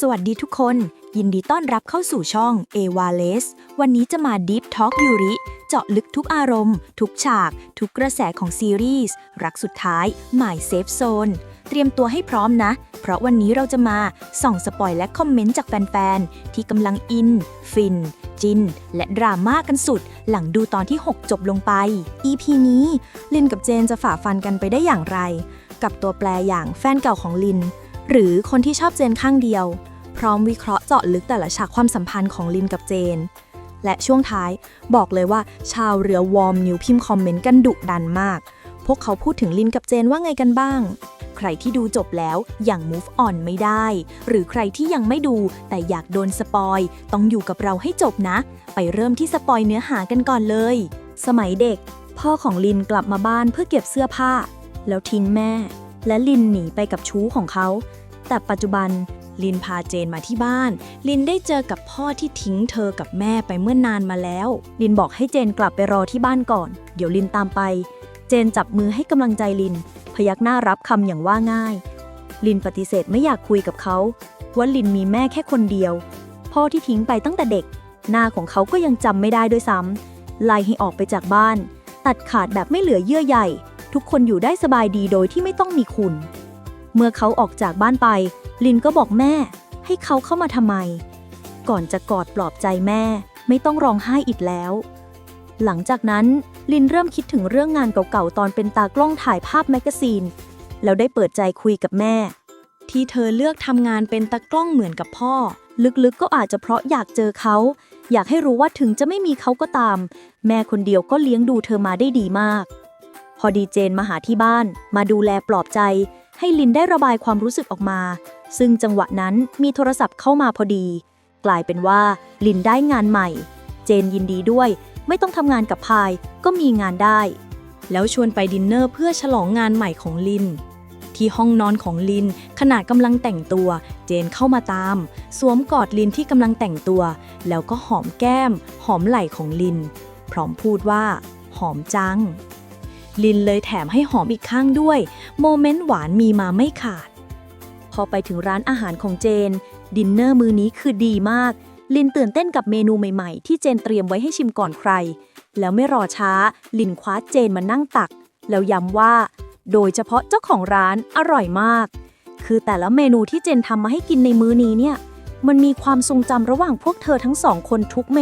สวัสดีทุกคนยินดีต้อนรับเข้าสู่ช่อง Ava-less วันนี้จะมา Deep Talk ยูริเจาะลึกทุกอารมณ์ทุกฉากทุกกระแสของซีรีส์รักสุดท้าย My Safe Zone เตรียมตัวให้พร้อมนะเพราะวันนี้เราจะมาส่องสปอยและคอมเมนต์จากแฟนๆที่กำลังอินฟินจินและดราม่ากันสุดหลังดูตอนที่ 6 จบลงไป EP นี้ลินกับเจนจะฝ่าฟันกันไปได้อย่างไรกับตัวแปรอย่างแฟนเก่าของลินหรือคนที่ชอบเจนข้างเดียวพร้อมวิเคราะห์เจาะลึกแต่ละฉากความสัมพันธ์ของลินกับเจนและช่วงท้ายบอกเลยว่าชาวเรือวอร์มนิวพิมพ์คอมเมนต์กันดุดันมากพวกเขาพูดถึงลินกับเจนว่าไงกันบ้างใครที่ดูจบแล้วยัง move on ไม่ได้หรือใครที่ยังไม่ดูแต่อยากโดนสปอยต้องอยู่กับเราให้จบนะไปเริ่มที่สปอยเนื้อหากันก่อนเลยสมัยเด็กพ่อของลินกลับมาบ้านเพื่อเก็บเสื้อผ้าแล้วทิ้งแม่และลินหนีไปกับชู้ของเขาแต่ปัจจุบันลินพาเจนมาที่บ้านลินได้เจอกับพ่อที่ทิ้งเธอกับแม่ไปเมื่อนานมาแล้วลินบอกให้เจนกลับไปรอที่บ้านก่อนเดี๋ยวลินตามไปเจนจับมือให้กำลังใจลินพยักหน้ารับคำอย่างว่าง่ายลินปฏิเสธไม่อยากคุยกับเขาว่าลินมีแม่แค่คนเดียวพ่อที่ทิ้งไปตั้งแต่เด็กหน้าของเขาก็ยังจำไม่ได้ด้วยซ้ำไล่ให้ออกไปจากบ้านตัดขาดแบบไม่เหลือเยื่อใยทุกคนอยู่ได้สบายดีโดยที่ไม่ต้องมีคุณเมื่อเขาออกจากบ้านไปลินก็บอกแม่ให้เขาเข้ามาทำไมก่อนจะกอดปลอบใจแม่ไม่ต้องร้องไห้อีกแล้วหลังจากนั้นลินเริ่มคิดถึงเรื่องงานเก่าๆตอนเป็นตากล้องถ่ายภาพแมกกาซีนแล้วได้เปิดใจคุยกับแม่ที่เธอเลือกทำงานเป็นตากล้องเหมือนกับพ่อลึกๆก็อาจจะเพราะอยากเจอเขาอยากให้รู้ว่าถึงจะไม่มีเขาก็ตามแม่คนเดียวก็เลี้ยงดูเธอมาได้ดีมากพอดีเจนมาหาที่บ้านมาดูแลปลอบใจให้ลินได้ระบายความรู้สึกออกมาซึ่งจังหวะนั้นมีโทรศัพท์เข้ามาพอดีกลายเป็นว่าลินได้งานใหม่เจนยินดีด้วยไม่ต้องทำงานกับพายก็มีงานได้แล้วชวนไปดินเนอร์เพื่อฉลองงานใหม่ของลินที่ห้องนอนของลินขณะกำลังแต่งตัวเจนเข้ามาตามสวมกอดลินที่กำลังแต่งตัวแล้วก็หอมแก้มหอมไหล่ของลินพร้อมพูดว่าหอมจังลินเลยแถมให้หอมอีกข้างด้วยโมเมนต์หวานมีมาไม่ขาดพอไปถึงร้านอาหารของเจนดินเนอร์มื้อนี้คือดีมากลินตื่นเต้นกับเมนูใหม่ๆที่เจนเตรียมไว้ให้ชิมก่อนใครแล้วไม่รอช้าลินคว้าเจนมานั่งตักแล้วย้ำว่าโดยเฉพาะเจ้าของร้านอร่อยมากคือแต่ละเมนูที่เจนทำมาให้กินในมื้อนี้เนี่ยมันมีความทรงจำระหว่างพวกเธอทั้งสองคนทุกเม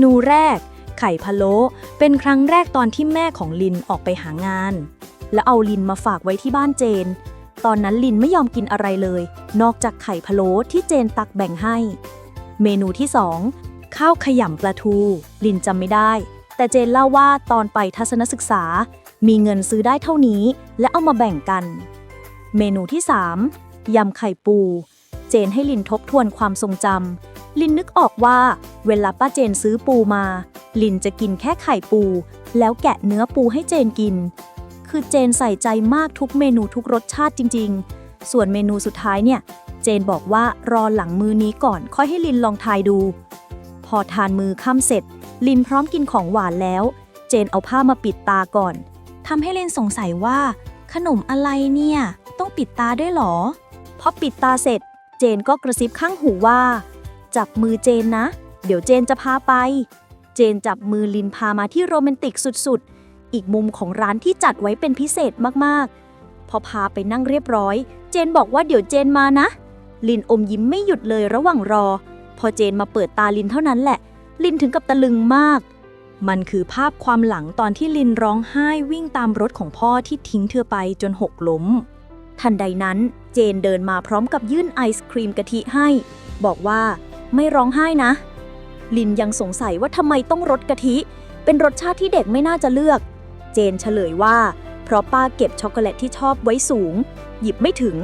นูแรกไข่พะโล้เป็นครั้งแรกตอนที่แม่ของลินออกไปหางานแล้วเอาลินมาฝากไว้ที่บ้านเจนตอนนั้นลินไม่ยอมกินอะไรเลยนอกจากไข่พะโล้ที่เจนตักแบ่งให้เมนูที่2ข้าวขยำปลาทูลินจำไม่ได้แต่เจนเล่าว่าตอนไปทัศนศึกษามีเงินซื้อได้เท่านี้และเอามาแบ่งกันเมนูที่3ยำไข่ปูเจนให้ลินทบทวนความทรงจำลินนึกออกว่าเวลาป้าเจนซื้อปูมาลินจะกินแค่ไข่ปูแล้วแกะเนื้อปูให้เจนกินคือเจนใส่ใจมากทุกเมนูทุกรสชาติจริงๆส่วนเมนูสุดท้ายเนี่ยเจนบอกว่ารอหลังมื้อนี้ก่อนค่อยให้ลินลองทายดูพอทานมื้อค่ำเสร็จลินพร้อมกินของหวานแล้วเจนเอาผ้ามาปิดตาก่อนทำให้ลินสงสัยว่าขนมอะไรเนี่ยต้องปิดตาด้วยหรอพอปิดตาเสร็จเจนก็กระซิบข้างหูว่าจับมือเจนนะเดี๋ยวเจนจะพาไปเจนจับมือลินพามาที่โรแมนติกสุดๆอีกมุมของร้านที่จัดไว้เป็นพิเศษมากๆพอพาไปนั่งเรียบร้อยเจนบอกว่าเดี๋ยวเจนมานะลินอมยิ้มไม่หยุดเลยระหว่างรอพอเจนมาเปิดตาลินเท่านั้นแหละลินถึงกับตะลึงมากมันคือภาพความหลังตอนที่ลินร้องไห้วิ่งตามรถของพ่อที่ทิ้งเธอไปจนหกล้มทันใดนั้นเจนเดินมาพร้อมกับยื่นไอศครีมกะทิให้บอกว่าไม่ร้องไห้นะลินยังสงสัยว่าทำไมต้องรสกะทิเป็นรสชาติที่เด็กไม่น่าจะเลือกเจนเฉลยว่าเพราะป้าเก็บช็อกโกแลตที่ชอบไว้สูงหยิบไม่ถึง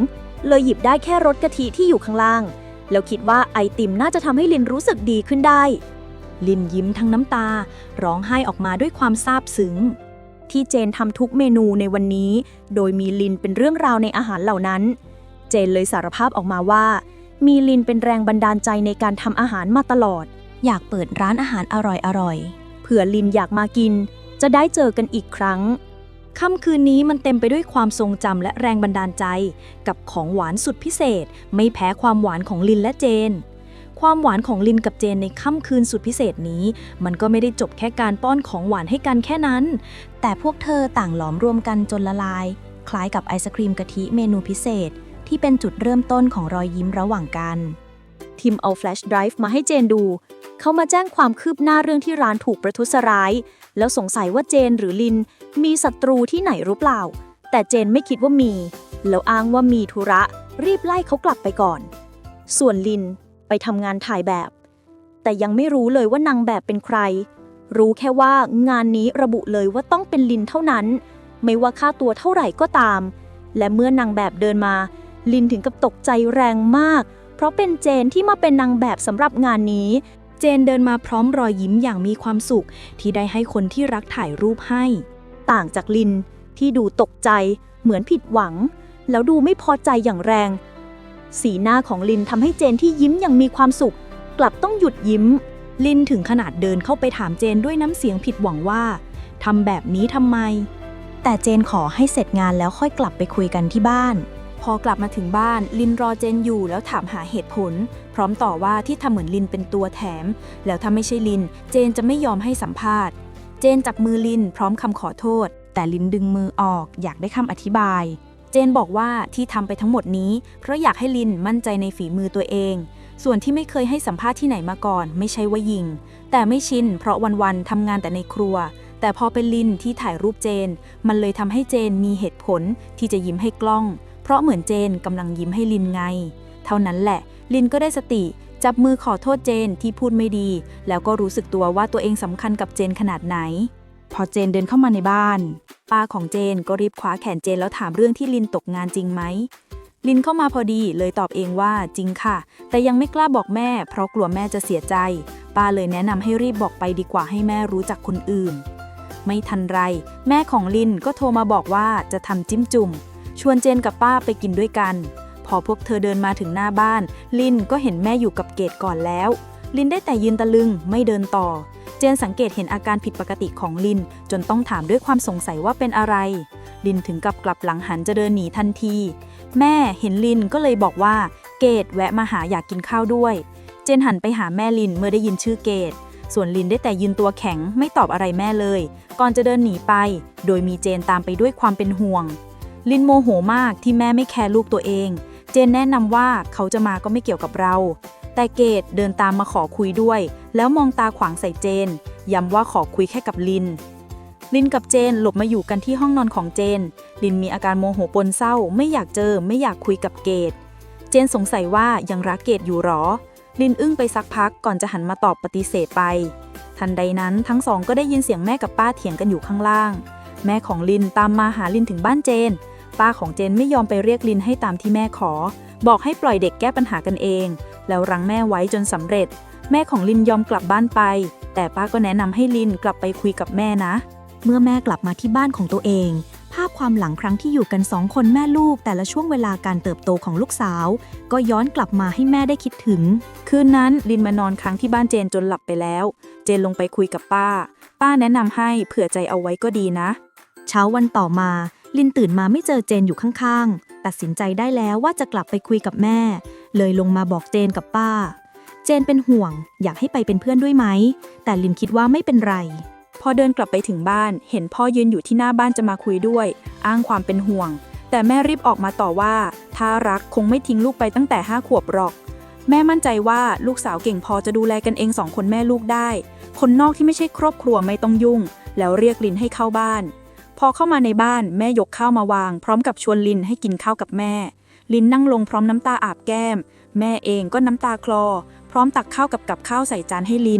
เลยหยิบได้แค่รสกะทิที่อยู่ข้างล่างแล้วคิดว่าไอติมน่าจะทำให้ลินรู้สึกดีขึ้นได้ลินยิ้มทั้งน้ำตาร้องไห้ออกมาด้วยความซาบซึ้งที่เจนทำทุกเมนูในวันนี้โดยมีลินเป็นเรื่องราวในอาหารเหล่านั้นเจนเลยสารภาพออกมาว่ามีลินเป็นแรงบันดาลใจในการทำอาหารมาตลอดอยากเปิดร้านอาหารอร่อยๆเผื่อลินอยากมากินจะได้เจอกันอีกครั้ง ค่ำคืนนี้มันเต็มไปด้วยความทรงจำและแรงบันดาลใจกับของหวานสุดพิเศษไม่แพ้ความหวานของลินและเจนความหวานของลินกับเจนในค่ำคืนสุดพิเศษนี้มันก็ไม่ได้จบแค่การป้อนของหวานให้กันแค่นั้นแต่พวกเธอต่างหลอมรวมกันจนละลายคล้ายกับไอศกรีมกะทิเมนูพิเศษที่เป็นจุดเริ่มต้นของรอยยิ้มระหว่างกันทิมเอาแฟลชไดรฟ์มาให้เจนดูเขามาแจ้งความคืบหน้าเรื่องที่ร้านถูกประทุษร้ายแล้วสงสัยว่าเจนหรือลินมีศัตรูที่ไหนหรือเปล่าแต่เจนไม่คิดว่ามีแล้วอ้างว่ามีธุระรีบไล่เขากลับไปก่อนส่วนลินไปทำงานถ่ายแบบแต่ยังไม่รู้เลยว่านางแบบเป็นใครรู้แค่ว่างานนี้ระบุเลยว่าต้องเป็นลินเท่านั้นไม่ว่าค่าตัวเท่าไหร่ก็ตามและเมื่อนางแบบเดินมาลินถึงกับตกใจแรงมากเพราะเป็นเจนที่มาเป็นนางแบบสำหรับงานนี้เจนเดินมาพร้อมรอยยิ้มอย่างมีความสุขที่ได้ให้คนที่รักถ่ายรูปให้ต่างจากลินที่ดูตกใจเหมือนผิดหวังแล้วดูไม่พอใจอย่างแรงสีหน้าของลินทำให้เจนที่ยิ้มอย่างมีความสุขกลับต้องหยุดยิ้มลินถึงขนาดเดินเข้าไปถามเจนด้วยน้ำเสียงผิดหวังว่าทำแบบนี้ทำไมแต่เจนขอให้เสร็จงานแล้วค่อยกลับไปคุยกันที่บ้านพอกลับมาถึงบ้านลินรอเจนอยู่แล้วถามหาเหตุผลพร้อมต่อว่าที่ทำเหมือนลินเป็นตัวแถมแล้วถ้าไม่ใช่ลินเจนจะไม่ยอมให้สัมภาษณ์เจนจับมือลินพร้อมคำขอโทษแต่ลินดึงมือออกอยากได้คำอธิบายเจนบอกว่าที่ทำไปทั้งหมดนี้เพราะอยากให้ลินมั่นใจในฝีมือตัวเองส่วนที่ไม่เคยให้สัมภาษณ์ที่ไหนมาก่อนไม่ใช่ว่ายิงแต่ไม่ชินเพราะวันๆทำงานแต่ในครัวแต่พอเป็นลินที่ถ่ายรูปเจนมันเลยทำให้เจนมีเหตุผลที่จะยิ้มให้กล้องเพราะเหมือนเจนกำลังยิ้มให้ลินไงเท่านั้นแหละลินก็ได้สติจับมือขอโทษเจนที่พูดไม่ดีแล้วก็รู้สึกตัวว่าตัวเองสำคัญกับเจนขนาดไหนพอเจนเดินเข้ามาในบ้านป้าของเจนก็รีบคว้าแขนเจนแล้วถามเรื่องที่ลินตกงานจริงไหมลินเข้ามาพอดีเลยตอบเองว่าจริงค่ะแต่ยังไม่กล้าบอกแม่เพราะกลัวแม่จะเสียใจป้าเลยแนะนำให้รีบบอกไปดีกว่าให้แม่รู้จักคนอื่นไม่ทันไรแม่ของลินก็โทรมาบอกว่าจะทำจิ้มจุ่มชวนเจนกับป้าไปกินด้วยกันพอพวกเธอเดินมาถึงหน้าบ้านลินก็เห็นแม่อยู่กับเกดก่อนแล้วลินได้แต่ยืนตะลึงไม่เดินต่อเจนสังเกตเห็นอาการผิดปกติของลินจนต้องถามด้วยความสงสัยว่าเป็นอะไรลินถึงกับกลับหลังหันจะเดินหนีทันทีแม่เห็นลินก็เลยบอกว่าเกดแวะมาหาอยากกินข้าวด้วยเจนหันไปหาแม่ลินเมื่อได้ยินชื่อเกดส่วนลินได้แต่ยืนตัวแข็งไม่ตอบอะไรแม่เลยก่อนจะเดินหนีไปโดยมีเจนตามไปด้วยความเป็นห่วงลินโมโหมากที่แม่ไม่แคร์ลูกตัวเองเจนแนะนำว่าเขาจะมาก็ไม่เกี่ยวกับเราแต่เกดเดินตามมาขอคุยด้วยแล้วมองตาขวางใส่เจนย้ำว่าขอคุยแค่กับลินกับเจนหลบมาอยู่กันที่ห้องนอนของเจนลินมีอาการโมโหปนเศร้าไม่อยากเจอไม่อยากคุยกับเกดเจนสงสัยว่ายังรักเกดอยู่หรอลินอึ้งไปสักพักก่อนจะหันมาตอบปฏิเสธไปทันใดนั้นทั้งสองก็ได้ยินเสียงแม่กับป้าเถียงกันอยู่ข้างล่างแม่ของลินตามมาหาลินถึงบ้านเจนป้าของเจนไม่ยอมไปเรียกลินให้ตามที่แม่ขอบอกให้ปล่อยเด็กแก้ปัญหากันเองแล้วรั้งแม่ไว้จนสำเร็จแม่ของลินยอมกลับบ้านไปแต่ป้าก็แนะนำให้ลินกลับไปคุยกับแม่นะเมื่อแม่กลับมาที่บ้านของตัวเองภาพความหลังครั้งที่อยู่กัน2 คนแม่ลูกแต่ละช่วงเวลาการเติบโตของลูกสาวก็ย้อนกลับมาให้แม่ได้คิดถึงคืนนั้นลินมานอนค้างที่บ้านเจนจนหลับไปแล้วเจนลงไปคุยกับป้าแนะนำให้เผื่อใจเอาไว้ก็ดีนะเช้าวันต่อมาลินตื่นมาไม่เจอเจนอยู่ข้างๆตัดสินใจได้แล้วว่าจะกลับไปคุยกับแม่เลยลงมาบอกเจนกับป้าเจนเป็นห่วงอยากให้ไปเป็นเพื่อนด้วยไหมแต่ลินคิดว่าไม่เป็นไรพอเดินกลับไปถึงบ้านเห็นพ่อยืนอยู่ที่หน้าบ้านจะมาคุยด้วยอ้างความเป็นห่วงแต่แม่รีบออกมาต่อว่าถ้ารักคงไม่ทิ้งลูกไปตั้งแต่5 ขวบหรอกแม่มั่นใจว่าลูกสาวเก่งพอจะดูแลกันเอง2 คนแม่ลูกได้คนนอกที่ไม่ใช่ครอบครัวไม่ต้องยุ่งแล้วเรียกลินให้เข้าบ้านพอเข้ามาในบ้านแม่ยกข้าวมาวางพร้อมกับชวนลินให้กินข้าวกับแม่ลินนั่งลงพร้อมน้ำตาอาบแก้มแม่เองก็น้ำตาคลอพร้อมตักข้าวกับข้าวใส่จานให้ลิ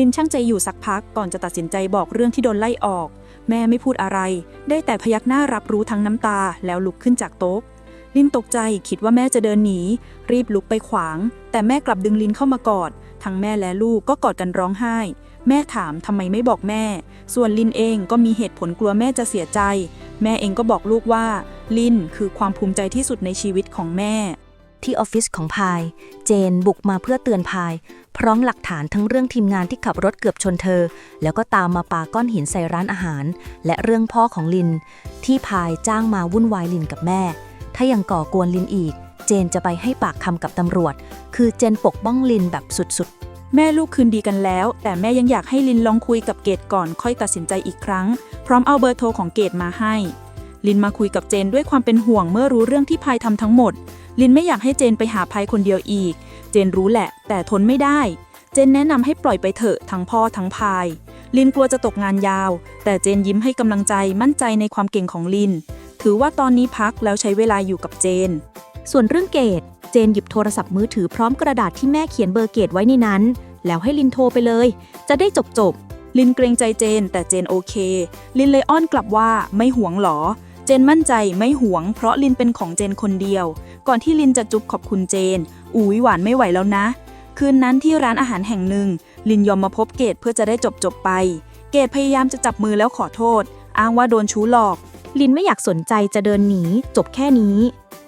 นช่างใจอยู่สักพักก่อนจะตัดสินใจบอกเรื่องที่โดนไล่ออกแม่ไม่พูดอะไรได้แต่พยักหน้ารับรู้ทั้งน้ำตาแล้วลุกขึ้นจากโต๊ะลินตกใจคิดว่าแม่จะเดินหนีรีบลุกไปขวางแต่แม่กลับดึงลินเข้ามากอดทั้งแม่และลูกก็กอดกันร้องไห้แม่ถามทำไมไม่บอกแม่ส่วนลินเองก็มีเหตุผลกลัวแม่จะเสียใจแม่เองก็บอกลูกว่าลินคือความภูมิใจที่สุดในชีวิตของแม่ ที่ออฟฟิศของพายเจนบุกมาเพื่อเตือนพายพร้อมหลักฐานทั้งเรื่องทีมงานที่ขับรถเกือบชนเธอแล้วก็ตามมาปาก้อนหินใส่ร้านอาหารและเรื่องพ่อของลินที่พายจ้างมาวุ่นวายลินกับแม่ถ้ายังก่อกวนลินอีกเจนจะไปให้ปากคำกับตำรวจคือเจนปกป้องลินแบบสุดแม่ลูกคืนดีกันแล้วแต่แม่ยังอยากให้ลินลองคุยกับเกดก่อนค่อยตัดสินใจอีกครั้งพร้อมเอาเบอร์โทรของเกดมาให้ลินมาคุยกับเจนด้วยความเป็นห่วงเมื่อรู้เรื่องที่พายทำทั้งหมดลินไม่อยากให้เจนไปหาพายคนเดียวอีกเจนรู้แหละแต่ทนไม่ได้เจนแนะนำให้ปล่อยไปเถอะทั้งพ่อทั้งพายลินกลัวจะตกงานยาวแต่เจนยิ้มให้กำลังใจมั่นใจในความเก่งของลินถือว่าตอนนี้พักแล้วใช้เวลาอยู่กับเจนส่วนเรื่องเกดเจนหยิบโทรศัพท์มือถือพร้อมกระดาษที่แม่เขียนเบอร์เกดไว้ในนั้นแล้วให้ลินโทรไปเลยจะได้จบลินเกรงใจเจนแต่เจนโอเคลินเลยอ้อนกลับว่าไม่หวงหรอเจนมั่นใจไม่หวงเพราะลินเป็นของเจนคนเดียวก่อนที่ลินจะจุ๊บขอบคุณเจนอุ๊ยหวานไม่ไหวแล้วนะคืนนั้นที่ร้านอาหารแห่งหนึ่งลินยอมมาพบเกดเพื่อจะได้จบไปเกดพยายามจะจับมือแล้วขอโทษอ้างว่าโดนชู้หลอกลินไม่อยากสนใจจะเดินหนีจบแค่นี้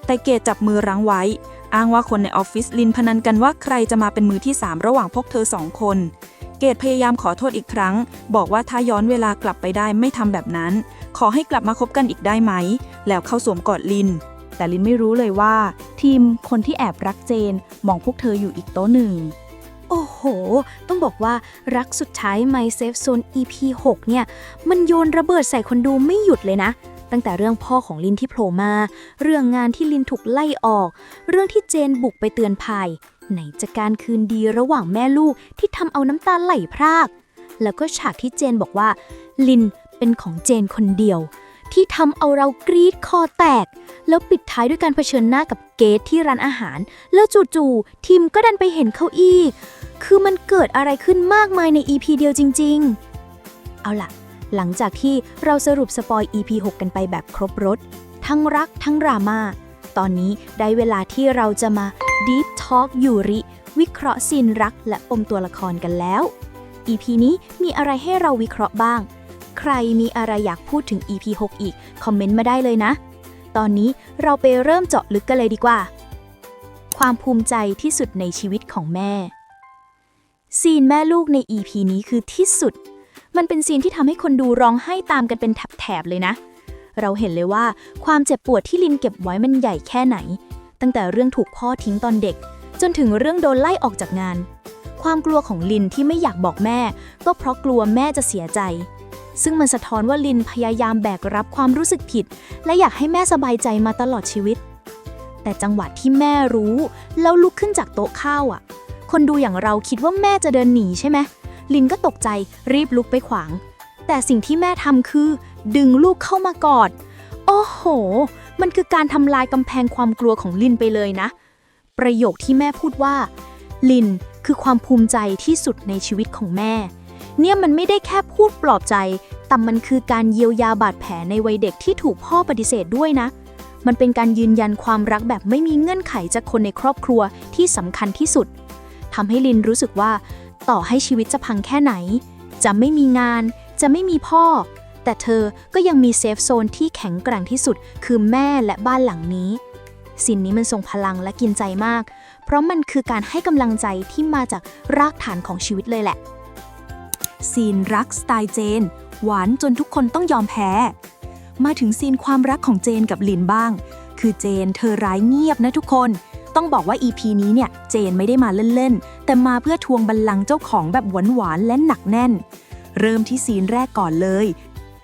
แต่เกดจับมือรั้งไว้อ้างว่าคนในออฟฟิศลินพนันกันว่าใครจะมาเป็นมือที่3ระหว่างพวกเธอ2คนเกดพยายามขอโทษอีกครั้งบอกว่าถ้าย้อนเวลากลับไปได้ไม่ทำแบบนั้นขอให้กลับมาคบกันอีกได้ไหมแล้วเข้าสวมกอดลินแต่ลินไม่รู้เลยว่าทีมคนที่แอบรักเจนมองพวกเธออยู่อีกโต๊ะหนึ่งโอ้โหต้องบอกว่ารักสุดท้าย My Safe Zone EP 6เนี่ยมันโยนระเบิดใส่คนดูไม่หยุดเลยนะตั้งแต่เรื่องพ่อของลินที่โผล่มาเรื่องงานที่ลินถูกไล่ออกเรื่องที่เจนบุกไปเตือนพายไหนจะการคืนดีระหว่างแม่ลูกที่ทำเอาน้ำตาไหลพรากแล้วก็ฉากที่เจนบอกว่าลินเป็นของเจนคนเดียวที่ทำเอาเรากรี๊ดคอแตกแล้วปิดท้ายด้วยการเผชิญหน้ากับเกทที่ร้านอาหารแล้วจู่ๆทีมก็ดันไปเห็นเขาอีกคือมันเกิดอะไรขึ้นมากมายใน EP เดียวจริงๆเอาล่ะหลังจากที่เราสรุปสปอย EP 6 กันไปแบบครบรสทั้งรักทั้งดราม่าตอนนี้ได้เวลาที่เราจะมา Deep Talk ยูริวิเคราะห์ซีนรักและปมตัวละครกันแล้ว EP นี้มีอะไรให้เราวิเคราะห์บ้างใครมีอะไรอยากพูดถึง EP 6 อีกคอมเมนต์มาได้เลยนะตอนนี้เราไปเริ่มเจาะลึกกันเลยดีกว่าความภูมิใจที่สุดในชีวิตของแม่ซีนแม่ลูกใน EP นี้คือที่สุดมันเป็นซีนที่ทำให้คนดูร้องไห้ตามกันเป็นแถบๆเลยนะเราเห็นเลยว่าความเจ็บปวดที่ลินเก็บไว้มันใหญ่แค่ไหนตั้งแต่เรื่องถูกพ่อทิ้งตอนเด็กจนถึงเรื่องโดนไล่ออกจากงานความกลัวของลินที่ไม่อยากบอกแม่ก็เพราะกลัวแม่จะเสียใจซึ่งมันสะท้อนว่าลินพยายามแบกรับความรู้สึกผิดและอยากให้แม่สบายใจมาตลอดชีวิตแต่จังหวะที่แม่รู้แล้วลุกขึ้นจากโต๊ะข้าวคนดูอย่างเราคิดว่าแม่จะเดินหนีใช่ไหมลินก็ตกใจรีบลุกไปขวางแต่สิ่งที่แม่ทำคือดึงลูกเข้ามากอดโอ้โหมันคือการทำลายกำแพงความกลัวของลินไปเลยนะประโยคที่แม่พูดว่าลินคือความภูมิใจที่สุดในชีวิตของแม่เนี่ยมันไม่ได้แค่พูดปลอบใจแต่มันคือการเยียวยาบาดแผลในวัยเด็กที่ถูกพ่อปฏิเสธด้วยนะมันเป็นการยืนยันความรักแบบไม่มีเงื่อนไขจากคนในครอบครัวที่สำคัญที่สุดทำให้ลินรู้สึกว่าต่อให้ชีวิตจะพังแค่ไหนจะไม่มีงานจะไม่มีพ่อแต่เธอก็ยังมีเซฟโซนที่แข็งแกร่งที่สุดคือแม่และบ้านหลังนี้ซีนนี้มันทรงพลังและกินใจมากเพราะมันคือการให้กำลังใจที่มาจากรากฐานของชีวิตเลยแหละซีนรักสไตล์เจนหวานจนทุกคนต้องยอมแพ้มาถึงซีนความรักของเจนกับลินบ้างคือเจนเธอร้ายเงียบนะทุกคนต้องบอกว่า EP นี้เนี่ยเจนไม่ได้มาเล่นๆแต่มาเพื่อทวงบัลลังก์เจ้าของแบบหวานๆและหนักแน่นเริ่มที่ซีนแรกก่อนเลย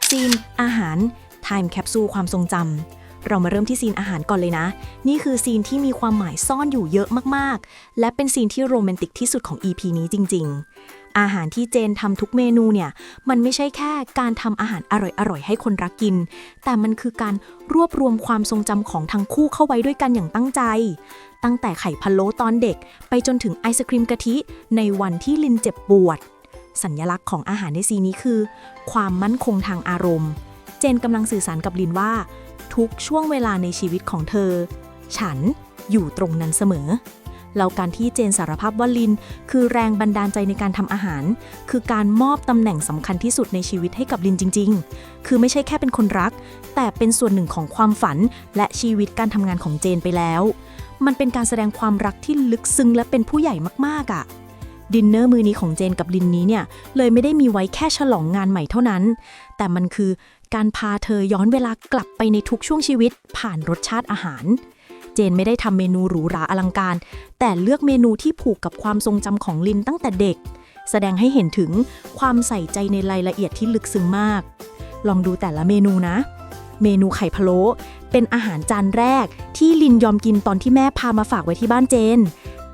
ซีนอาหารไทม์แคปซูลความทรงจำเรามาเริ่มที่ซีนอาหารก่อนเลยนะนี่คือซีนที่มีความหมายซ่อนอยู่เยอะมากๆและเป็นซีนที่โรแมนติกที่สุดของ EP นี้จริงๆอาหารที่เจนทำทุกเมนูเนี่ยมันไม่ใช่แค่การทำอาหารอร่อยๆให้คนรักกินแต่มันคือการรวบรวมความทรงจำของทั้งคู่เข้าไว้ด้วยกันอย่างตั้งใจตั้งแต่ไข่พะโล้ตอนเด็กไปจนถึงไอศกรีมกะทิในวันที่ลินเจ็บปวดสัญลักษณ์ของอาหารในซีนนี้คือความมั่นคงทางอารมณ์เจนกำลังสื่อสารกับลินว่าทุกช่วงเวลาในชีวิตของเธอฉันอยู่ตรงนั้นเสมอแล้วการที่เจนสารภาพว่าลินคือแรงบันดาลใจในการทำอาหารคือการมอบตำแหน่งสำคัญที่สุดในชีวิตให้กับลินจริงๆคือไม่ใช่แค่เป็นคนรักแต่เป็นส่วนหนึ่งของความฝันและชีวิตการทำงานของเจนไปแล้ว มันเป็นการแสดงความรักที่ลึกซึ้งและเป็นผู้ใหญ่มากๆดินเนอร์มื้อนี้ของเจนกับลินนี้เนี่ยเลยไม่ได้มีไว้แค่ฉลองงานใหม่เท่านั้นแต่มันคือการพาเธอย้อนเวลากลับไปในทุกช่วงชีวิตผ่านรสชาติอาหารเจนไม่ได้ทำเมนูหรูหราอลังการแต่เลือกเมนูที่ผูกกับความทรงจำของลินตั้งแต่เด็กแสดงให้เห็นถึงความใส่ใจในรายละเอียดที่ลึกซึ้งมากลองดูแต่ละเมนูนะเมนูไข่พะโล้เป็นอาหารจานแรกที่ลินยอมกินตอนที่แม่พามาฝากไว้ที่บ้านเจน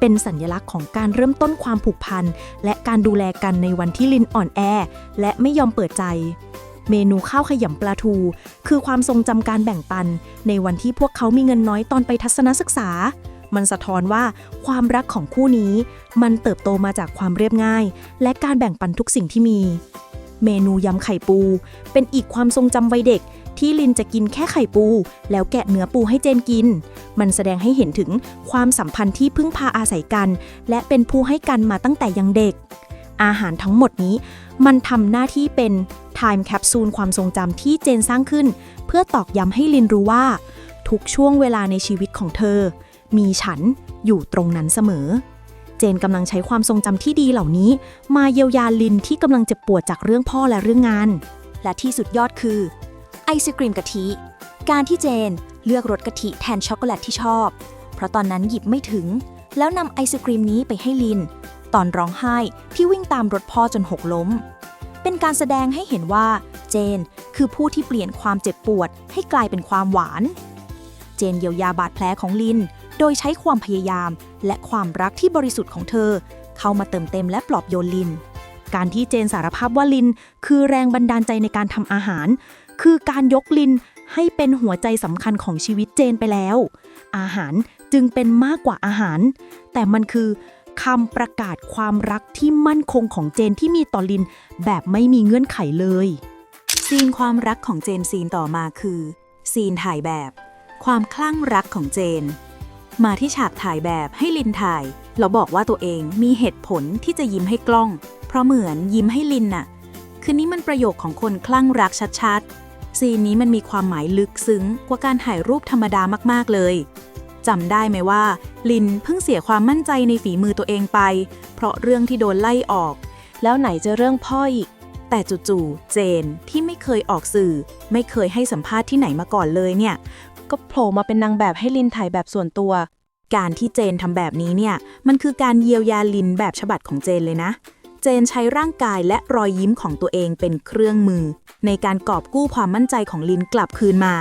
เป็นสัญลักษณ์ของการเริ่มต้นความผูกพันและการดูแลกันในวันที่ลินอ่อนแอและไม่ยอมเปิดใจเมนูข้าวขยำปลาทูคือความทรงจำการแบ่งปันในวันที่พวกเขามีเงินน้อยตอนไปทัศนศึกษามันสะท้อนว่าความรักของคู่นี้มันเติบโตมาจากความเรียบง่ายและการแบ่งปันทุกสิ่งที่มีเมนูยำไข่ปูเป็นอีกความทรงจำวัยเด็กที่ลินจะกินแค่ไข่ปูแล้วแกะเนื้อปูให้เจนกินมันแสดงให้เห็นถึงความสัมพันธ์ที่พึ่งพาอาศัยกันและเป็นผู้ให้กันมาตั้งแต่ยังเด็กอาหารทั้งหมดนี้มันทำหน้าที่เป็น Time Capsule ความทรงจำที่เจนสร้างขึ้นเพื่อตอกย้ำให้ลินรู้ว่าทุกช่วงเวลาในชีวิตของเธอมีฉันอยู่ตรงนั้นเสมอเจนกำลังใช้ความทรงจำที่ดีเหล่านี้มาเยียวยาลินที่กำลังเจ็บปวดจากเรื่องพ่อและเรื่องงานและที่สุดยอดคือไอศกรีมกะทิการที่เจนเลือกรสกะทิแทนช็อกโกแลตที่ชอบเพราะตอนนั้นหยิบไม่ถึงแล้วนำไอศกรีมนี้ไปให้ลินตอนร้องไห้ที่วิ่งตามรถพ่อจนหกล้มเป็นการแสดงให้เห็นว่าเจนคือผู้ที่เปลี่ยนความเจ็บปวดให้กลายเป็นความหวานเจนเยียวยาบาดแผลของลินโดยใช้ความพยายามและความรักที่บริสุทธิ์ของเธอเข้ามาเติมเต็มและปลอบโยนลินการที่เจนสารภาพว่าลินคือแรงบันดาลใจในการทำอาหารคือการยกลินให้เป็นหัวใจสำคัญของชีวิตเจนไปแล้วอาหารจึงเป็นมากกว่าอาหารแต่มันคือคำประกาศความรักที่มั่นคงของเจนที่มีต่อลินแบบไม่มีเงื่อนไขเลยซีนความรักของเจนซีนต่อมาคือซีนถ่ายแบบความคลั่งรักของเจนมาที่ฉากถ่ายแบบให้ลินถ่ายเราบอกว่าตัวเองมีเหตุผลที่จะยิ้มให้กล้องเพราะเหมือนยิ้มให้ลินน่ะคือนี่มันประโยคของคนคลั่งรักชัดๆซีนนี้มันมีความหมายลึกซึ้งกว่าการถ่ายรูปธรรมดามากๆเลยจำได้ไหมว่าลินเพิ่งเสียความมั่นใจในฝีมือตัวเองไปเพราะเรื่องที่โดนไล่ออกแล้วไหนจะเรื่องพ่ออีกแต่จู่ๆเจนที่ไม่เคยออกสื่อไม่เคยให้สัมภาษณ์ที่ไหนมาก่อนเลยเนี่ยก็โผล่มาเป็นนางแบบให้ลินถ่ายแบบส่วนตัวการที่เจนทำแบบนี้เนี่ยมันคือการเยียวยาลินแบบฉบับของเจนเลยนะเจนใช้ร่างกายและรอยยิ้มของตัวเองเป็นเครื่องมือในการกอบกู้ความมั่นใจของลินกลับคืนมา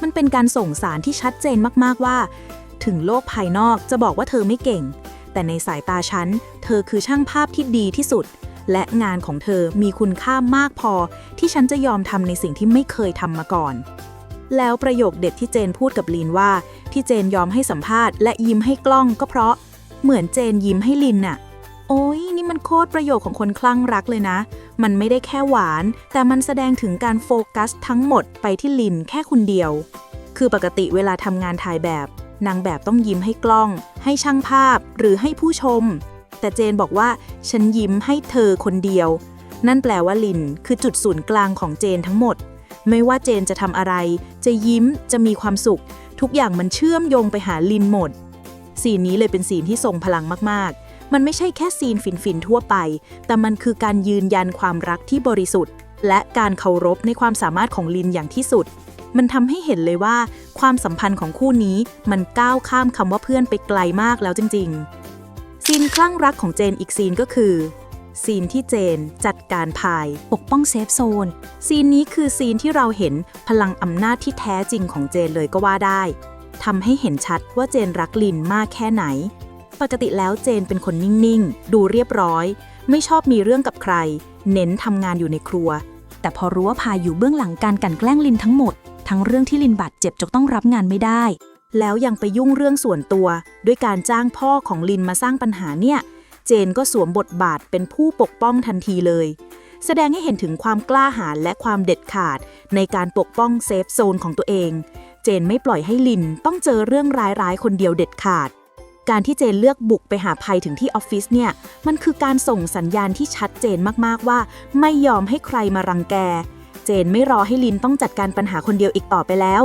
มันเป็นการส่งสารที่ชัดเจนมากๆว่าถึงโลกภายนอกจะบอกว่าเธอไม่เก่งแต่ในสายตาฉันเธอคือช่างภาพที่ดีที่สุดและงานของเธอมีคุณค่ามากพอที่ฉันจะยอมทำในสิ่งที่ไม่เคยทำมาก่อนแล้วประโยคเด็ดที่เจนพูดกับลินว่าที่เจนยอมให้สัมภาษณ์และยิ้มให้กล้องก็เพราะเหมือนเจนยิ้มให้ลินน่ะโอ้ยนี่มันโคตรประโยคของคนคลั่งรักเลยนะมันไม่ได้แค่หวานแต่มันแสดงถึงการโฟกัสทั้งหมดไปที่ลินแค่คนเดียวคือปกติเวลาทำงานถ่ายแบบนางแบบต้องยิ้มให้กล้องให้ช่างภาพหรือให้ผู้ชมแต่เจนบอกว่าฉันยิ้มให้เธอคนเดียวนั่นแปลว่าลินคือจุดศูนย์กลางของเจนทั้งหมดไม่ว่าเจนจะทำอะไรจะยิ้มจะมีความสุขทุกอย่างมันเชื่อมโยงไปหาลินหมดซีนนี้เลยเป็นซีนที่ทรงพลังมากๆมันไม่ใช่แค่ซีนฟินๆทั่วไปแต่มันคือการยืนยันความรักที่บริสุทธิ์และการเคารพในความสามารถของลินอย่างที่สุดมันทำให้เห็นเลยว่าความสัมพันธ์ของคู่นี้มันก้าวข้ามคำว่าเพื่อนไปไกลมากแล้วจริงๆซีนคลั่งรักของเจนอีกซีนก็คือซีนที่เจนจัดการพายปกป้องเซฟโซนซีนนี้คือซีนที่เราเห็นพลังอำนาจที่แท้จริงของเจนเลยก็ว่าได้ทำให้เห็นชัดว่าเจนรักลินมากแค่ไหนปกติแล้วเจนเป็นคนนิ่งๆดูเรียบร้อยไม่ชอบมีเรื่องกับใครเน้นทำงานอยู่ในครัวแต่พอรู้ว่าพายอยู่เบื้องหลังการกลั่นแกล้งลินทั้งหมดทั้งเรื่องที่ลินบาดเจ็บจนต้องรับงานไม่ได้แล้วยังไปยุ่งเรื่องส่วนตัวด้วยการจ้างพ่อของลินมาสร้างปัญหาเนี่ยเจนก็สวมบทบาทเป็นผู้ปกป้องทันทีเลยแสดงให้เห็นถึงความกล้าหาญและความเด็ดขาดในการปกป้องเซฟโซนของตัวเองเจนไม่ปล่อยให้ลินต้องเจอเรื่องร้ายๆคนเดียวเด็ดขาดการที่เจนเลือกบุกไปหาภัยถึงที่ออฟฟิศเนี่ยมันคือการส่งสัญญาณที่ชัดเจนมากๆว่าไม่ยอมให้ใครมารังแกเจนไม่รอให้ลินต้องจัดการปัญหาคนเดียวอีกต่อไปแล้ว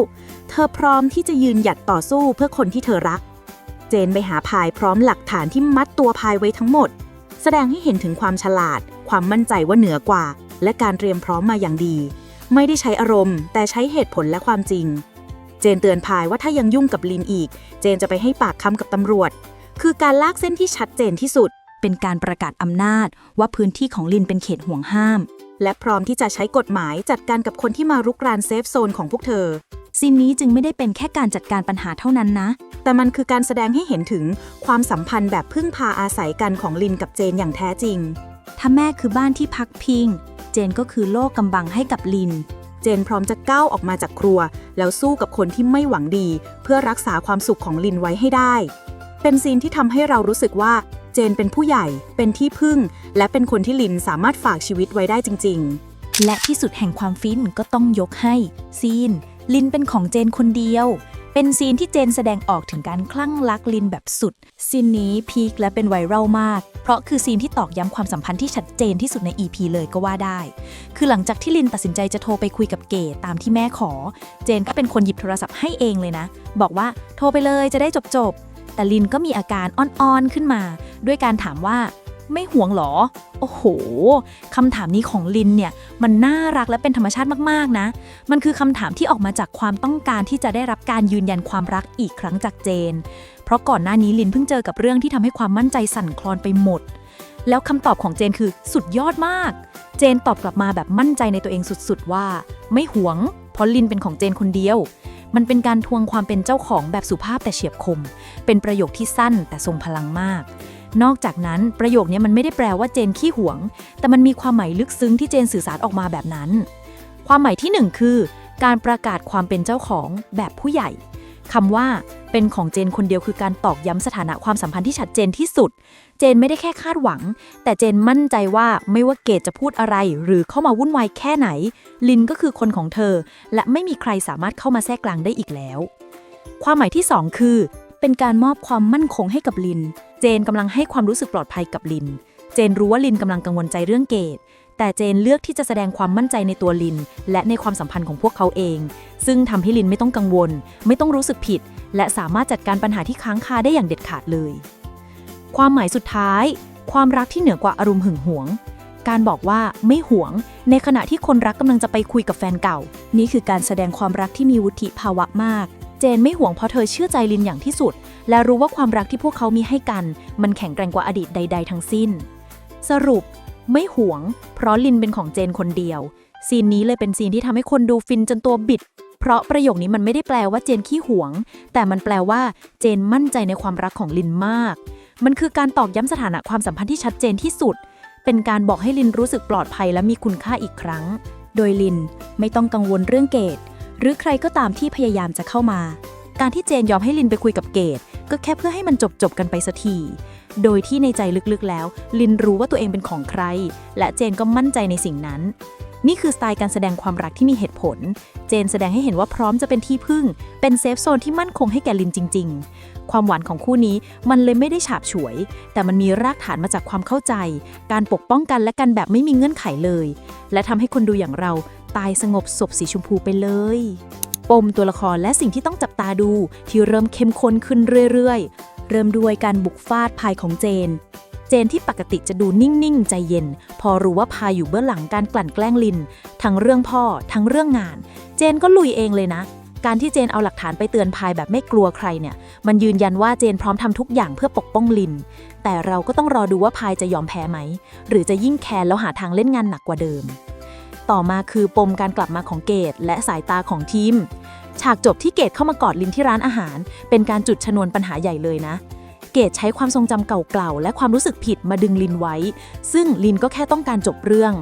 เธอพร้อมที่จะยืนหยัดต่อสู้เพื่อคนที่เธอรัก เจนไปหาพายพร้อมหลักฐานที่มัดตัวพายไว้ทั้งหมดแสดงให้เห็นถึงความฉลาดความมั่นใจว่าเหนือกว่าและการเตรียมพร้อมมาอย่างดีไม่ได้ใช้อารมณ์แต่ใช้เหตุผลและความจริงเจนเตือนพายว่าถ้ายังยุ่งกับลินอีกเจนจะไปให้ปากคำกับตำรวจคือการลากเส้นที่ชัดเจนที่สุดเป็นการประกาศอำนาจว่าพื้นที่ของลินเป็นเขตห่วงห้ามและพร้อมที่จะใช้กฎหมายจัดการกับคนที่มารุกรานเซฟโซนของพวกเธอซีนนี้จึงไม่ได้เป็นแค่การจัดการปัญหาเท่านั้นนะแต่มันคือการแสดงให้เห็นถึงความสัมพันธ์แบบพึ่งพาอาศัยกันของลินกับเจนอย่างแท้จริงถ้าแม่คือบ้านที่พักพิงเจนก็คือโลกกำบังให้กับลินเจนพร้อมจะก้าวออกมาจากครัวแล้วสู้กับคนที่ไม่หวังดีเพื่อรักษาความสุขของลินไว้ให้ได้เป็นซีนที่ทำให้เรารู้สึกว่าเจนเป็นผู้ใหญ่เป็นที่พึ่งและเป็นคนที่ลินสามารถฝากชีวิตไว้ได้จริงๆและที่สุดแห่งความฟินก็ต้องยกให้ซีนลินเป็นของเจนคนเดียวเป็นซีนที่เจนแสดงออกถึงการคลั่งรักลินแบบสุดซีนนี้พีคและเป็นไวรัลมากเพราะคือซีนที่ตอกย้ำความสัมพันธ์ที่ชัดเจนที่สุดใน EP เลยก็ว่าได้คือหลังจากที่ลินตัดสินใจจะโทรไปคุยกับเกดตามที่แม่ขอเจนก็เป็นคนหยิบโทรศัพท์ให้เองเลยนะบอกว่าโทรไปเลยจะได้จบแต่ลินก็มีอาการอ่อนๆขึ้นมาด้วยการถามว่าไม่ห่วงหรอโอ้โหคำถามนี้ของลินเนี่ยมันน่ารักและเป็นธรรมชาติมากๆนะมันคือคำถามที่ออกมาจากความต้องการที่จะได้รับการยืนยันความรักอีกครั้งจากเจนเพราะก่อนหน้านี้ลินเพิ่งเจอกับเรื่องที่ทำให้ความมั่นใจสั่นคลอนไปหมดแล้วคำตอบของเจนคือสุดยอดมากเจนตอบกลับมาแบบมั่นใจในตัวเองสุดๆว่าไม่ห่วงเพราะลินเป็นของเจนคนเดียวมันเป็นการทวงความเป็นเจ้าของแบบสุภาพแต่เฉียบคมเป็นประโยคที่สั้นแต่ทรงพลังมากนอกจากนั้นประโยคนี้มันไม่ได้แปลว่าเจนขี้หวงแต่มันมีความหมายลึกซึ้งที่เจนสื่อสารออกมาแบบนั้นความหมายที่1คือการประกาศความเป็นเจ้าของแบบผู้ใหญ่คำว่าเป็นของเจนคนเดียวคือการตอกย้ำสถานะความสัมพันธ์ที่ชัดเจนที่สุดเจนไม่ได้แค่คาดหวังแต่เจนมั่นใจว่าไม่ว่าเกดจะพูดอะไรหรือเข้ามาวุ่นวายแค่ไหนลินก็คือคนของเธอและไม่มีใครสามารถเข้ามาแทรกกลางได้อีกแล้วความหมายที่2คือเป็นการมอบความมั่นคงให้กับลินเจนกำลังให้ความรู้สึกปลอดภัยกับลินเจนรู้ว่าลินกำลังกังวลใจเรื่องเกดแต่เจนเลือกที่จะแสดงความมั่นใจในตัวลินและในความสัมพันธ์ของพวกเขาเองซึ่งทำให้ลินไม่ต้องกังวลไม่ต้องรู้สึกผิดและสามารถจัดการปัญหาที่ค้างคาได้อย่างเด็ดขาดเลยความหมายสุดท้ายความรักที่เหนือกว่าอารมณ์หึงหวงการบอกว่าไม่หวงในขณะที่คนรักกำลังจะไปคุยกับแฟนเก่านี่คือการแสดงความรักที่มีวุฒิภาวะมากเจนไม่หวงเพราะเธอเชื่อใจลินอย่างที่สุดและรู้ว่าความรักที่พวกเขามีให้กันมันแข็งแกร่งกว่าอดีตใดๆทั้งสิ้นสรุปไม่หวงเพราะลินเป็นของเจนคนเดียวซีนนี้เลยเป็นซีนที่ทำให้คนดูฟินจนตัวบิดเพราะประโยคนี้มันไม่ได้แปลว่าเจนขี้หวงแต่มันแปลว่าเจนมั่นใจในความรักของลินมากมันคือการตอกย้ำสถานะความสัมพันธ์ที่ชัดเจนที่สุดเป็นการบอกให้ลินรู้สึกปลอดภัยและมีคุณค่าอีกครั้งโดยลินไม่ต้องกังวลเรื่องเกดหรือใครก็ตามที่พยายามจะเข้ามาการที่เจนยอมให้ลินไปคุยกับเกดก็แค่เพื่อให้มันจบกันไปสักทีโดยที่ในใจลึกๆแล้วลินรู้ว่าตัวเองเป็นของใครและเจนก็มั่นใจในสิ่งนั้นนี่คือสไตล์การแสดงความรักที่มีเหตุผลเจนแสดงให้เห็นว่าพร้อมจะเป็นที่พึ่งเป็นเซฟโซนที่มั่นคงให้แก่ลินจริงๆความหวานของคู่นี้มันเลยไม่ได้ฉาบฉวยแต่มันมีรากฐานมาจากความเข้าใจการปกป้องกันและกันแบบไม่มีเงื่อนไขเลยและทำให้คนดูอย่างเราตายสงบศพสีชมพูไปเลยปมตัวละครและสิ่งที่ต้องจับตาดูที่เริ่มเข้มข้นขึ้นเรื่อยๆเริ่มด้วยการบุกฟาดพายของเจนที่ปกติจะดูนิ่งๆใจเย็นพอรู้ว่าพายอยู่เบื้องหลังการกลั่นแกล้งลินทั้งเรื่องพ่อทั้งเรื่องงานเจนก็ลุยเองเลยนะการที่เจนเอาหลักฐานไปเตือนพายแบบไม่กลัวใครเนี่ยมันยืนยันว่าเจนพร้อมทำทุกอย่างเพื่อปกป้องลินแต่เราก็ต้องรอดูว่าพายจะยอมแพ้ไหมหรือจะยิ่งแค้นแล้วหาทางเล่นงานหนักกว่าเดิมต่อมาคือปมการกลับมาของเกดและสายตาของทีมฉากจบที่เกดเข้ามากอดลินที่ร้านอาหารเป็นการจุดชนวนปัญหาใหญ่เลยนะเกดใช้ความทรงจำเก่าๆและความรู้สึกผิดมาดึงลินไว้ซึ่งลินก็แค่ต้องการจบเรื่อง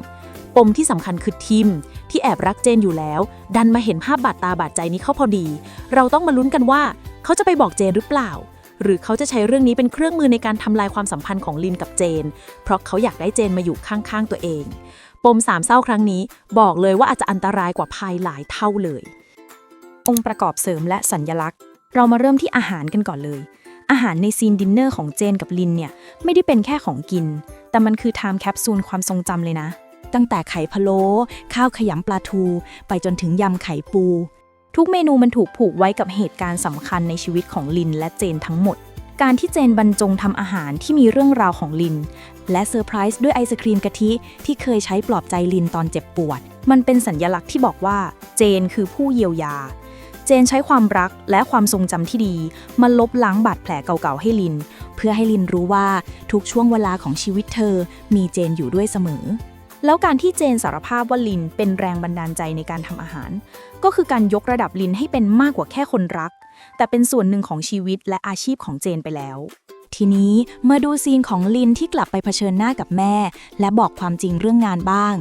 ปมที่สำคัญคือทีมที่แอบรักเจนอยู่แล้วดันมาเห็นภาพบาดตาบาดใจนี้เข้าพอดีเราต้องมาลุ้นกันว่าเขาจะไปบอกเจนหรือเปล่าหรือเขาจะใช้เรื่องนี้เป็นเครื่องมือในการทำลายความสัมพันธ์ของลินกับเจนเพราะเขาอยากได้เจนมาอยู่ข้างๆตัวเองปมสามเศร้าครั้งนี้บอกเลยว่าอาจจะอันตรายกว่าพายหลายเท่าเลยองค์ประกอบเสริมและสัญลักษณ์เรามาเริ่มที่อาหารกันก่อนเลยอาหารในซีนดินเนอร์ของเจนกับลินเนี่ยไม่ได้เป็นแค่ของกินแต่มันคือไทม์แคปซูลความทรงจำเลยนะตั้งแต่ไข่พะโล้ข้าวขยำปลาทูไปจนถึงยำไข่ปูทุกเมนูมันถูกผูกไว้กับเหตุการณ์สำคัญในชีวิตของลินและเจนทั้งหมด การที่เจนบรรจงทำอาหารที่มีเรื่องราวของลินและเซอร์ไพรส์ด้วยไอศครีมกะทิที่เคยใช้ปลอบใจลินตอนเจ็บปวดมันเป็นสัญลักษณ์ที่บอกว่าเจนคือผู้เยียวยาเจนใช้ความรักและความทรงจำที่ดีมาลบล้างบาดแผลเก่าๆให้ลินเพื่อให้ลินรู้ว่าทุกช่วงเวลาของชีวิตเธอมีเจนอยู่ด้วยเสมอแล้วการที่เจนสารภาพว่าลินเป็นแรงบันดาลใจในการทำอาหารก็คือการยกระดับลินให้เป็นมากกว่าแค่คนรักแต่เป็นส่วนหนึ่งของชีวิตและอาชีพของเจนไปแล้วทีนี้มาดูซีนของลินที่กลับไปเผชิญหน้ากับแม่และบอกความจริงเรื่องงานบ้าง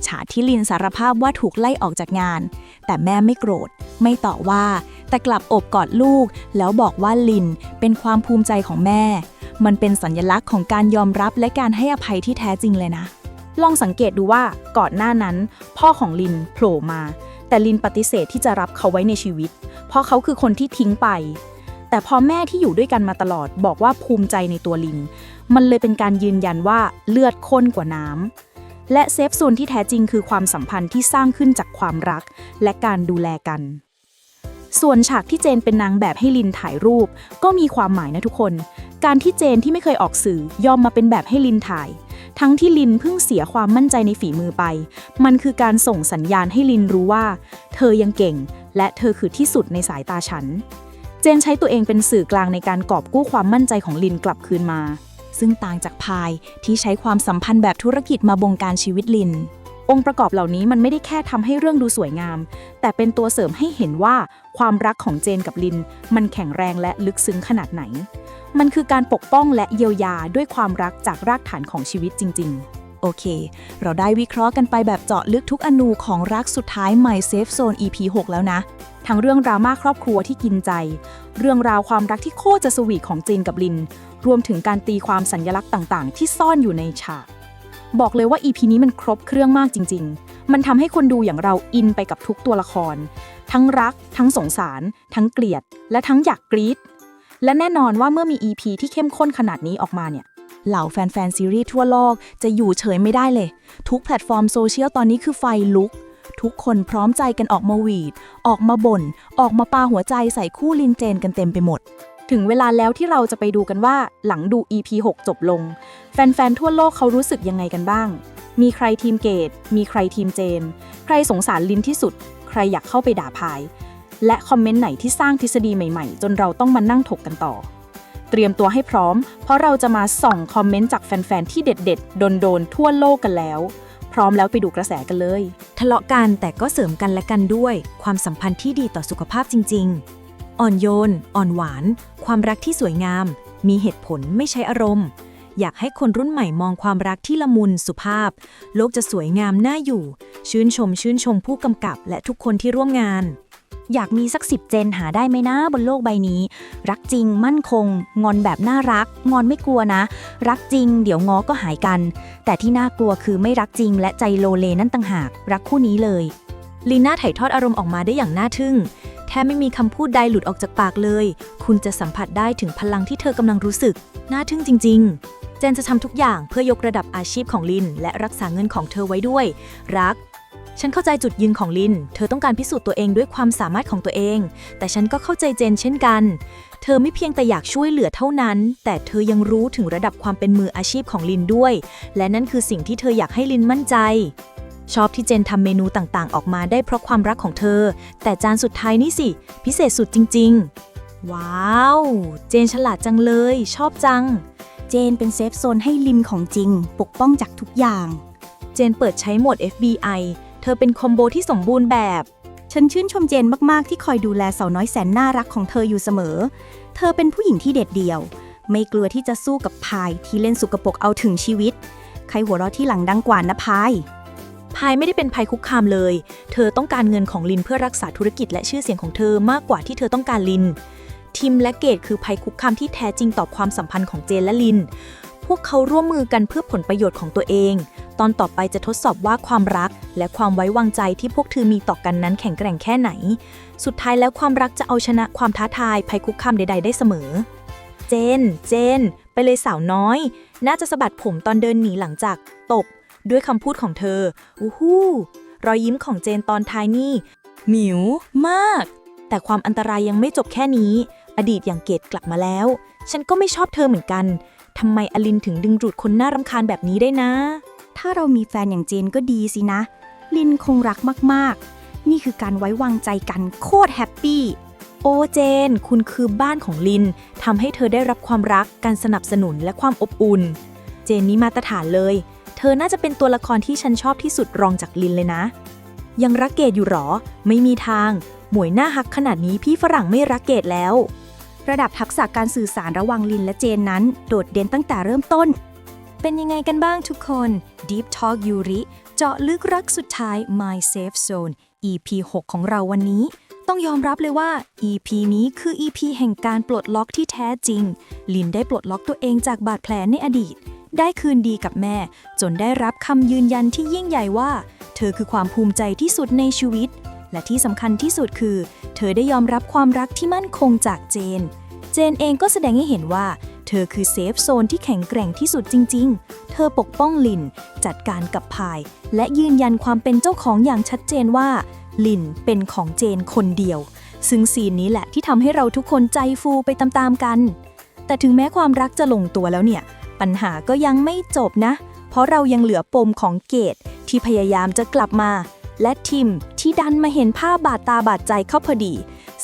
ฉากที่ลินสารภาพว่าถูกไล่ออกจากงานแต่แม่ไม่โกรธไม่ต่อว่าแต่กลับโอบกอดลูกแล้วบอกว่าลินเป็นความภูมิใจของแม่มันเป็นสัญลักษณ์ของการยอมรับและการให้อภัยที่แท้จริงเลยนะลองสังเกตดูว่าก่อนหน้านั้นพ่อของลินโผล่มาแต่ลินปฏิเสธที่จะรับเขาไว้ในชีวิตเพราะเขาคือคนที่ทิ้งไปแต่พอแม่ที่อยู่ด้วยกันมาตลอดบอกว่าภูมิใจในตัวลินมันเลยเป็นการยืนยันว่าเลือดข้นกว่าน้ำและเซฟโซนที่แท้จริงคือความสัมพันธ์ที่สร้างขึ้นจากความรักและการดูแลกันส่วนฉากที่เจนเป็นนางแบบให้ลินถ่ายรูปก็มีความหมายนะทุกคนการที่เจนที่ไม่เคยออกสื่อยอมมาเป็นแบบให้ลินถ่ายทั้งที่ลินเพิ่งเสียความมั่นใจในฝีมือไปมันคือการส่งสัญญาณให้ลินรู้ว่าเธอยังเก่งและเธอคือที่สุดในสายตาฉันเจนใช้ตัวเองเป็นสื่อกลางในการกอบกู้ความมั่นใจของลินกลับคืนมาซึ่งต่างจากพายที่ใช้ความสัมพันธ์แบบธุรกิจมาบงการชีวิตลินองค์ประกอบเหล่านี้มันไม่ได้แค่ทำให้เรื่องดูสวยงามแต่เป็นตัวเสริมให้เห็นว่าความรักของเจนกับลินมันแข็งแรงและลึกซึ้งขนาดไหนมันคือการปกป้องและเยียวยาด้วยความรักจากรากฐานของชีวิตจริงๆโอเคเราได้วิเคราะห์กันไปแบบเจาะลึกทุกอนูของรักสุดท้าย My Safe Zone EP 6 แล้วนะทั้งเรื่องดราม่าครอบครัวที่กินใจเรื่องราวความรักที่โคตรจะสวีทของเจนกับลินรวมถึงการตีความสัญลักษณ์ต่างๆที่ซ่อนอยู่ในฉากบอกเลยว่า EP นี้มันครบเครื่องมากจริงๆมันทำให้คนดูอย่างเราอินไปกับทุกตัวละครทั้งรักทั้งสงสารทั้งเกลียดและทั้งอยากกรี๊ดและแน่นอนว่าเมื่อมี EP ที่เข้มข้นขนาดนี้ออกมาเนี่ยเหล่าแฟนๆซีรีส์ทั่วโลกจะอยู่เฉยไม่ได้เลยทุกแพลตฟอร์มโซเชียลตอนนี้คือไฟลุกทุกคนพร้อมใจกันออกมาหวีดออกมาบ่นออกมาปาหัวใจใส่คู่ลินเจนกันเต็มไปหมดถึงเวลาแล้วที่เราจะไปดูกันว่าหลังดู EP 6 จบลงแฟนๆทั่วโลกเขารู้สึกยังไงกันบ้างมีใครทีมเกดมีใครทีมเจนใครสงสารลินที่สุดใครอยากเข้าไปด่าพายและคอมเมนต์ไหนที่สร้างทฤษฎีใหม่ๆจนเราต้องมานั่งถกกันต่อเตรียมตัวให้พร้อมเพราะเราจะมาส่องคอมเมนต์จากแฟนๆที่เด็ดๆโดนๆทั่วโลกกันแล้วพร้อมแล้วไปดูกระแสกันเลยทะเลาะกันแต่ก็เสริมกันและกันด้วยความสัมพันธ์ที่ดีต่อสุขภาพจริงๆอ่อนโยนอ่อนหวานความรักที่สวยงามมีเหตุผลไม่ใช้อารมณ์อยากให้คนรุ่นใหม่มองความรักที่ละมุนสุภาพโลกจะสวยงามน่าอยู่ชื่นชมผู้กำกับและทุกคนที่ร่วมงานอยากมีสัก10 เจนหาได้ไหมนะบนโลกใบนี้รักจริงมั่นคงงอนแบบน่ารักงอนไม่กลัวนะรักจริงเดี๋ยวง้อก็หายกันแต่ที่น่ากลัวคือไม่รักจริงและใจโลเลนั่นต่างหากรักคู่นี้เลยลีน่าถ่ายทอดอารมณ์ออกมาได้อย่างน่าทึ่งแทบไม่มีคำพูดใดหลุดออกจากปากเลยคุณจะสัมผัสได้ถึงพลังที่เธอกำลังรู้สึกน่าทึ่งจริงๆเจนจะทำทุกอย่างเพื่อยกระดับอาชีพของลินและรักษาเงินของเธอไว้ด้วยรักฉันเข้าใจจุดยืนของลินเธอต้องการพิสูจน์ตัวเองด้วยความสามารถของตัวเองแต่ฉันก็เข้าใจเจนเช่นกันเธอไม่เพียงแต่อยากช่วยเหลือเท่านั้นแต่เธอยังรู้ถึงระดับความเป็นมืออาชีพของลินด้วยและนั่นคือสิ่งที่เธออยากให้ลินมั่นใจชอบที่เจนทำเมนูต่างๆออกมาได้เพราะความรักของเธอแต่จานสุดท้ายนี่สิพิเศษสุดจริงๆว้าวเจนฉลาดจังเลยชอบจังเจนเป็นเซฟโซนให้ลินของจริงปกป้องจากทุกอย่างเจนเปิดใช้โหมด FBIเธอเป็นคอมโบที่สมบูรณ์แบบฉันชื่นชมเจนมากๆที่คอยดูแลสาวน้อยแสนน่ารักของเธออยู่เสมอเธอเป็นผู้หญิงที่เด็ดเดี่ยวไม่กลัวที่จะสู้กับพายที่เล่นสุกปรกเอาถึงชีวิตใครหัวเราะที่หลังดังกว่านะพายไม่ได้เป็นภัยคุกคามเลยเธอต้องการเงินของลินเพื่อรักษาธุรกิจและชื่อเสียงของเธอมากกว่าที่เธอต้องการลินทิมและเกดคือภัยคุกคามที่แท้จริงต่อความสัมพันธ์ของเจนและลินพวกเขาร่วมมือกันเพื่อผลประโยชน์ของตัวเองตอนต่อไปจะทดสอบว่าความรักและความไว้วางใจที่พวกเธอมีต่อกันนั้นแข็งแกร่งแค่ไหนสุดท้ายแล้วความรักจะเอาชนะความท้าทายภัยคุกคามใดๆได้เสมอเจนไปเลยสาวน้อยน่าจะสะบัดผมตอนเดินหนีหลังจากตบด้วยคำพูดของเธออู้หู้รอยยิ้มของเจนตอนท้ายนี่หมิวมากแต่ความอันตรายยังไม่จบแค่นี้ อดีตอย่างเกดกลับมาแล้ว ฉันก็ไม่ชอบเธอเหมือนกันทำไมอลินถึงดึงดูดคนน่ารำคาญแบบนี้ได้นะ ถ้าเรามีแฟนอย่างเจนก็ดีสินะ ลินคงรักมากๆ นี่คือการไว้วางใจกันโคตรแฮปปี้ โอเจน คุณคือบ้านของลินทำให้เธอได้รับความรักการสนับสนุนและความอบอุ่น เจนนี่มาตรฐานเลย เธอน่าจะเป็นตัวละครที่ฉันชอบที่สุดรองจากลินเลยนะ ยังรักเกดอยู่หรอ ไม่มีทาง หมวยหน้าฮักขนาดนี้พี่ฝรั่งไม่รักเกดแล้ว ระดับทักษะการสื่อสารระหว่างลินและเจนนั้น โดดเด่นตั้งแต่เริ่มต้น เป็นยังไงกันบ้างทุกคน Deep Talk ยูริเจาะลึกรักสุดท้าย My Safe Zone EP 6 ของเราวันนี้ ต้องยอมรับเลยว่า EP นี้คือ EP แห่งการปลดล็อกที่แท้จริง ลินได้ปลดล็อกตัวเองจากบาดแผลในอดีต ได้คืนดีกับแม่ จนได้รับคำยืนยันที่ยิ่งใหญ่ว่า เธอคือความภูมิใจที่สุดในชีวิต และที่สำคัญที่สุดคือ เธอได้ยอมรับความรักที่มั่นคงจากเจน เจนเองก็แสดงให้เห็นว่าเธอคือเซฟโซนที่แข็งแกร่งที่สุดจริงๆ เธอปกป้องลิน จัดการกับพาย และยืนยันความเป็นเจ้าของอย่างชัดเจนว่า ลินเป็นของเจนคนเดียว ซึ่งซีนนี้แหละที่ทำให้เราทุกคนใจฟูไปตามๆกัน แต่ถึงแม้ความรักจะลงตัวแล้วเนี่ย ปัญหาก็ยังไม่จบนะ เพราะเรายังเหลือปมของเกดที่พยายามจะกลับมา และทิมที่ดันมาเห็นภาพบาดตาบาดใจเข้าพอดี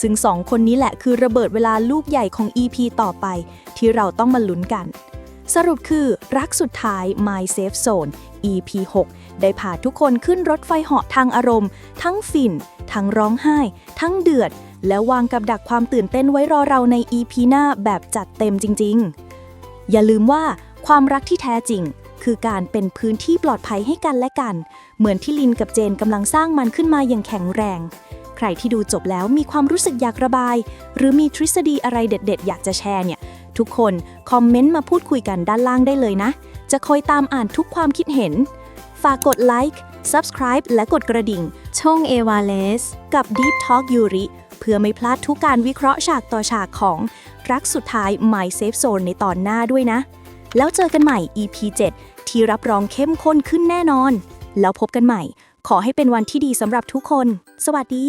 ซึ่งสองคนนี้แหละคือระเบิดเวลาลูกใหญ่ของ EP ต่อไป ที่เราต้องมาลุ้นกัน สรุปคือรักสุดท้าย My Safe Zone EP 6 ได้พาทุกคนขึ้นรถไฟเหาะทางอารมณ์ ทั้งฟิน ทั้งร้องไห้ ทั้งเดือด และวางกับดักความตื่นเต้นไว้รอเราใน EP หน้าแบบจัดเต็มจริงๆ อย่าลืมว่าความรักที่แท้จริง คือการเป็นพื้นที่ปลอดภัยให้กันและกัน เหมือนที่ลินกับเจนกำลังสร้างมันขึ้นมาอย่างแข็งแรง ใครที่ดูจบแล้วมีความรู้สึกอยากระบาย หรือมีทฤษฎีอะไรเด็ดๆ อยากจะแชร์เนี่ย ทุกคนคอมเมนต์มาพูดคุยกันด้านล่างได้เลยนะ จะคอยตามอ่านทุกความคิดเห็น ฝากกดไลค์ Subscribe และกดกระดิ่ง ช่อง Evales กับ Deep Talk ยูริเพื่อไม่พลาดทุกการวิเคราะห์ฉากต่อฉากของรักสุดท้าย My Safe Zone ในตอนหน้าด้วยนะ แล้วเจอกันใหม่ EP 7 ที่รับรองเข้มข้นขึ้นแน่นอน แล้วพบกันใหม่ ขอให้เป็นวันที่ดีสำหรับทุกคน สวัสดี